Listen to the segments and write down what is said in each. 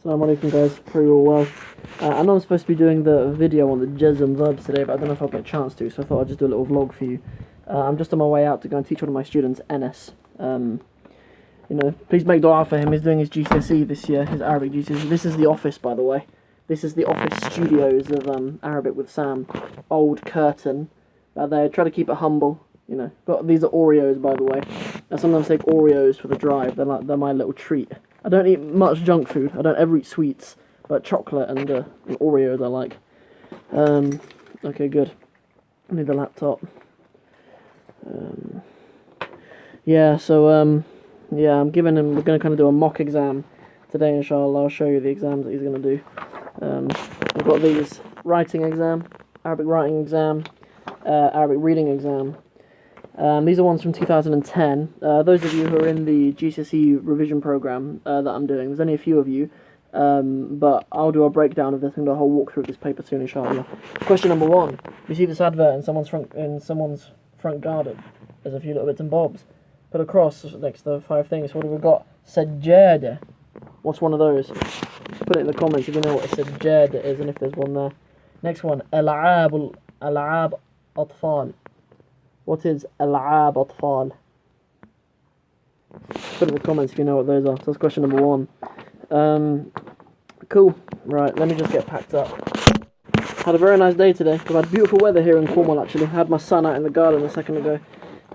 Assalamu alaikum guys, pray you're all well. I know I'm supposed to be doing the video on the jazm verbs today, but I don't know if I'll get a chance to, so I thought I'd just do a little vlog for you. I'm just on my way out to go and teach one of my students, Enes. Please make dua for him. He's doing his GCSE this year, his Arabic GCSE. This is the office, by the way. This is the office studios of Arabic with Sam. Old curtain. They try to keep it humble, These are Oreos, by the way. I sometimes take Oreos for the drive. They're my little treat. I don't eat much junk food. I don't ever eat sweets, but chocolate and Oreos I like. Okay, good. I need the laptop. I'm giving him. We're going to kind of do a mock exam today, inshallah. I'll show you the exams that he's going to do. We've got these writing exam, Arabic writing exam, Arabic reading exam. These are ones from 2010. Those of you who are in the GCSE revision program that I'm doing, there's only a few of you, but I'll do a breakdown of this and do a whole walkthrough of this paper soon, inshallah. Question number 1. You see this advert in someone's front garden. There's a few little bits and bobs. Put a cross next to the 5 things. What have we got? Sajjada. What's one of those? Put it in the comments if you know what a sajjada is and if there's one there. Next one. Al'ab atfal. What is Al'ab atfal? Put it in the comments if you know what those are. So that's question number 1. Cool. Right, let me just get packed up. Had a very nice day today. We've had beautiful weather here in Cornwall, actually. I had my son out in the garden a second ago.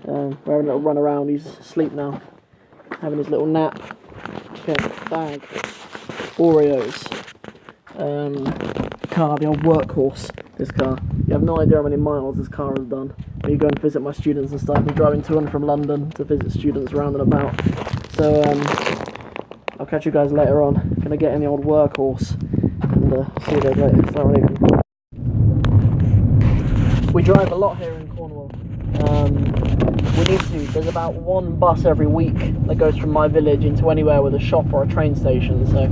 We're having a little run around. He's asleep now. Having his little nap. Okay, bag. Oreos. Car, the old workhorse. This car. You have no idea how many miles this car has done. When you go and visit my students and stuff. I'm driving to and from London to visit students around and about. So, I'll catch you guys later on. Gonna get in the old workhorse. And see you guys later. Assalamu alaikum. We drive a lot here in Cornwall. We need to. There's about one bus every week that goes from my village into anywhere with a shop or a train station. So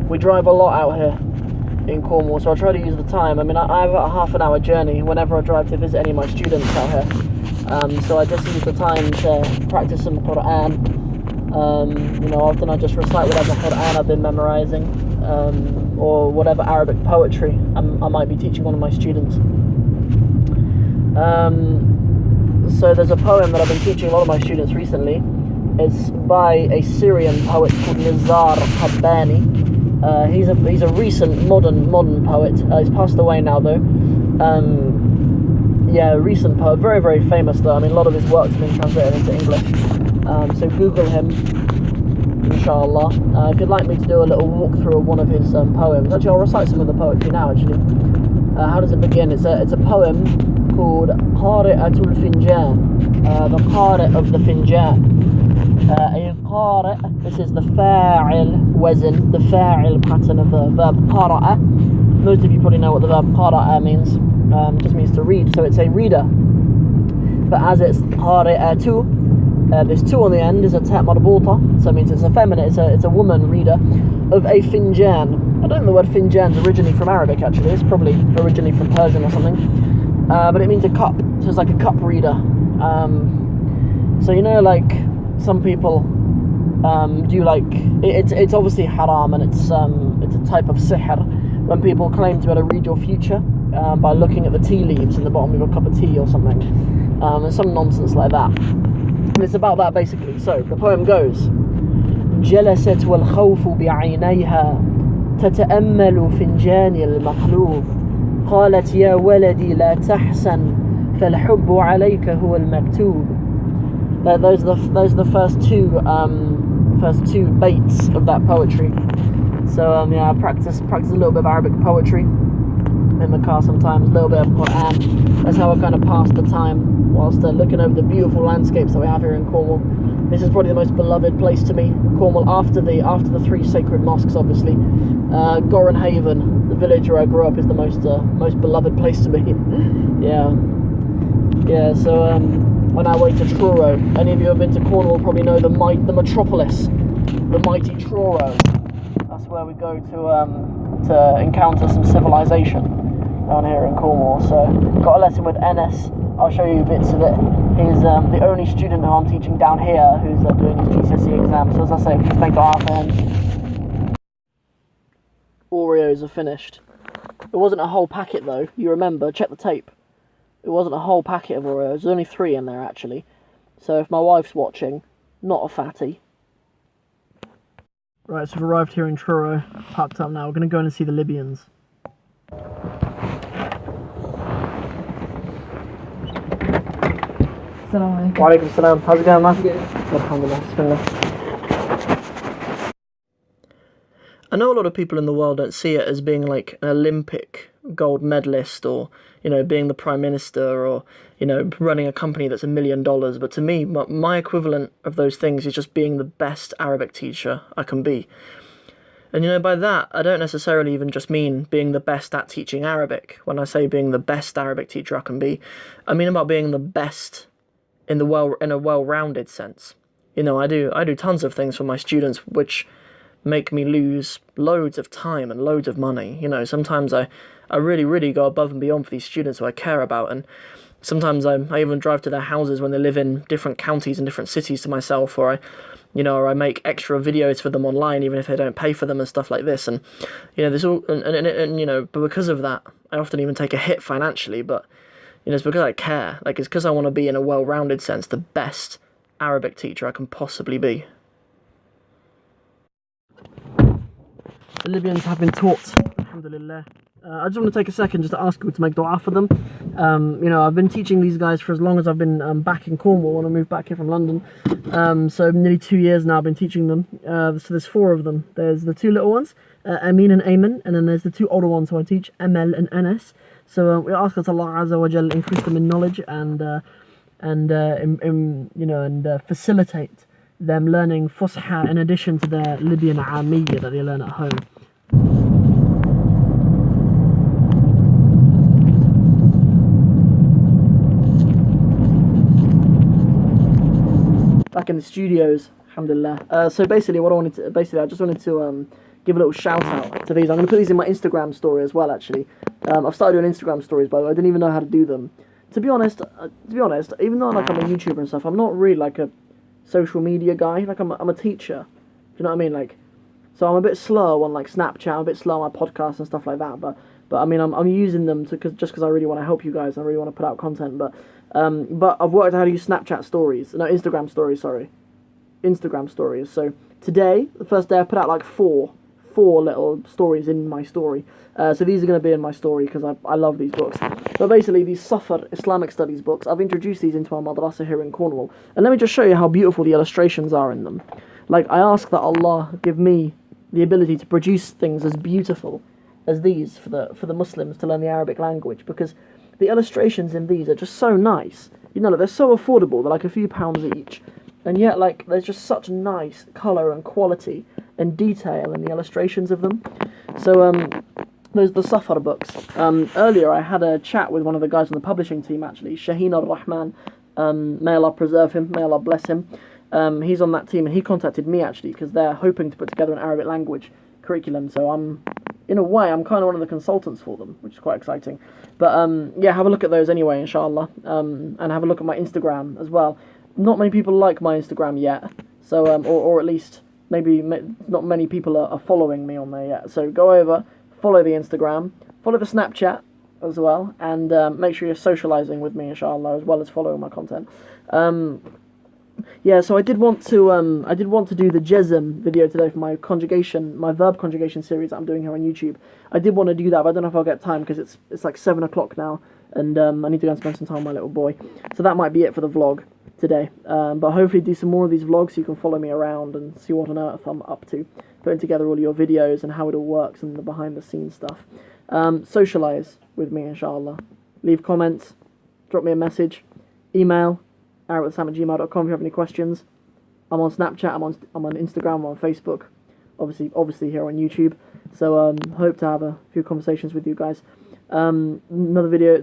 we drive a lot out here in Cornwall. So I try to use the time. I mean, I have a half an hour journey whenever I drive to visit any of my students out here. So I just use the time to practice some Quran. Often I just recite whatever Quran I've been memorizing, or whatever Arabic poetry I might be teaching one of my students. So there's a poem that I've been teaching a lot of my students recently. It's by a Syrian poet called Nizar Qabbani. He's a recent modern poet. He's passed away now though. Recent poet, very very famous though. I mean, a lot of his work's been translated into English. So Google him, inshallah. If you'd like me to do a little walkthrough of one of his poems, actually I'll recite some of the poetry now. Actually, how does it begin? It's a poem called Qari'atul Finjan, the Qari' of the Finjan. A Qari', this is the fa'il wazn, the fa'il pattern of the verb qara'a. Most of you probably know what the verb qara'a means. It just means to read, so it's a reader. But as it's qari'atu, this 2 on the end is a ta' marbuta, so it means it's a feminine, it's a woman reader, of a finjan. I don't know the word finjan's originally from Arabic actually, it's probably originally from Persian or something. But it means a cup, so it's like a cup reader. So like some people do like it's obviously haram, and it's a type of sihr when people claim to be able to read your future by looking at the tea leaves in the bottom of a cup of tea or something, and some nonsense like that. And it's about that basically. So the poem goes: جلست والخوف بعينيها تتأمل فنجاني المقلوب قالت يا ولدي لا تحزن فالحب عليك هو المكتوب. Those are the first two baits of that poetry. So I practice a little bit of Arabic poetry in the car sometimes, a little bit of Quran. That's how I kind of pass the time whilst looking over the beautiful landscapes that we have here in Cornwall. This is probably the most beloved place to me, Cornwall, after the 3 sacred mosques, obviously. Gorenhaven, the village where I grew up, is the most beloved place to me. So on our way to Truro, any of you who have been to Cornwall probably know the metropolis, the mighty Truro. That's where we go to encounter some civilization down here in Cornwall. So got a lesson with Enes. I'll show you bits of it. He's the only student who I'm teaching down here who's doing his GCSE exam. So as I say, please make dua for him. Oreos are finished. It wasn't a whole packet though, you remember, check the tape. It wasn't a whole packet of Oreos, there's only 3 in there actually. So if my wife's watching, not a fatty. Right, so we've arrived here in Truro, packed up now, we're going to go in and see the Libyans. Assalamu alaikum. Wa alaikum salam, how's it going, man? Good. Alhamdulillah, bismillah. I know a lot of people in the world don't see it as being like an Olympic gold medalist or, you know, being the prime minister or, you know, running a company that's $1 million. But to me, my equivalent of those things is just being the best Arabic teacher I can be. And, you know, by that, I don't necessarily even just mean being the best at teaching Arabic. When I say being the best Arabic teacher I can be, I mean about being the best in a well-rounded sense. You know, I do tons of things for my students which make me lose loads of time and loads of money. You know, sometimes I really go above and beyond for these students who I care about, and sometimes I even drive to their houses when they live in different counties and different cities to myself, or I make extra videos for them online even if they don't pay for them and stuff like this. And you know, this all and you know, but because of that, I often even take a hit financially, but you know, it's because I care. Like, it's because I want to be, in a well-rounded sense, the best Arabic teacher I can possibly be. The Libyans have been taught, alhamdulillah. I just want to take a second just to ask you to make dua for them. You know, I've been teaching these guys for as long as I've been back in Cornwall when I moved back here from London. So nearly 2 years now I've been teaching them. So there's 4 of them. There's the 2 little ones, Amin and Ayman, and then there's the 2 older ones who I teach, Amal and Anas. So we ask that Allah Azza wa Jal increase them in knowledge and facilitate them learning Fusha in addition to their Libyan Amiyya that they learn at home. Back in the studios, alhamdulillah. So basically I just wanted to give a little shout out to these. I'm going to put these in my Instagram story as well, actually. I've started doing Instagram stories, by the way. I didn't even know how to do them. To be honest, even though like I'm a YouTuber and stuff, I'm not really like a social media guy. Like I'm a teacher. Do you know what I mean? Like, so I'm a bit slow on like Snapchat, I'm a bit slow on my podcasts and stuff like that. But I mean, I'm using them just because I really want to help you guys. I really want to put out content. But I've worked out how to use Snapchat stories. No, Instagram stories. Sorry, Instagram stories. So today, the first day, I put out like four little stories in my story. So these are going to be in my story because I love these books. But basically, these Safar Islamic Studies books, I've introduced these into our madrasa here in Cornwall. And let me just show you how beautiful the illustrations are in them. Like, I ask that Allah give me the ability to produce things as beautiful as these for the Muslims to learn the Arabic language, because the illustrations in these are just so nice. You know, they're so affordable. They're like a few pounds each. And yet, like, there's just such nice colour and quality and detail in the illustrations of them. So, those are the Safar books. Earlier, I had a chat with one of the guys on the publishing team, actually, Shaheen Ar-Rahman. May Allah preserve him, may Allah bless him. He's on that team, and he contacted me, actually, because they're hoping to put together an Arabic language curriculum. So in a way, I'm kind of one of the consultants for them, which is quite exciting. But, yeah, have a look at those anyway, inshallah. And have a look at my Instagram as well. Not many people like my Instagram yet, so or at least maybe not many people are following me on there yet. So go over, follow the Instagram, follow the Snapchat as well, and make sure you're socializing with me, inshallah, as well as following my content. Yeah, so I did want to do the Jazm video today for my verb conjugation series that I'm doing here on YouTube. I did want to do that, but I don't know if I'll get time because it's like 7 o'clock now, and I need to go and spend some time with my little boy. So that might be it for the vlog today. But hopefully do some more of these vlogs so you can follow me around and see what on earth I'm up to, putting together all your videos and how it all works and the behind the scenes stuff. Socialize with me, inshallah. Leave comments, drop me a message, email arab@sam@gmail.com if you have any questions. I'm on Snapchat, I'm on Instagram, I'm on Facebook, obviously here on YouTube. So hope to have a few conversations with you guys. The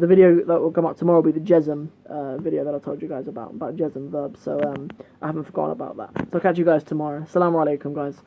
video that will come up tomorrow will be the Jazm video that I told you guys about Jazm verbs. So I haven't forgotten about that. So I'll catch you guys tomorrow. Assalamu alaikum, guys.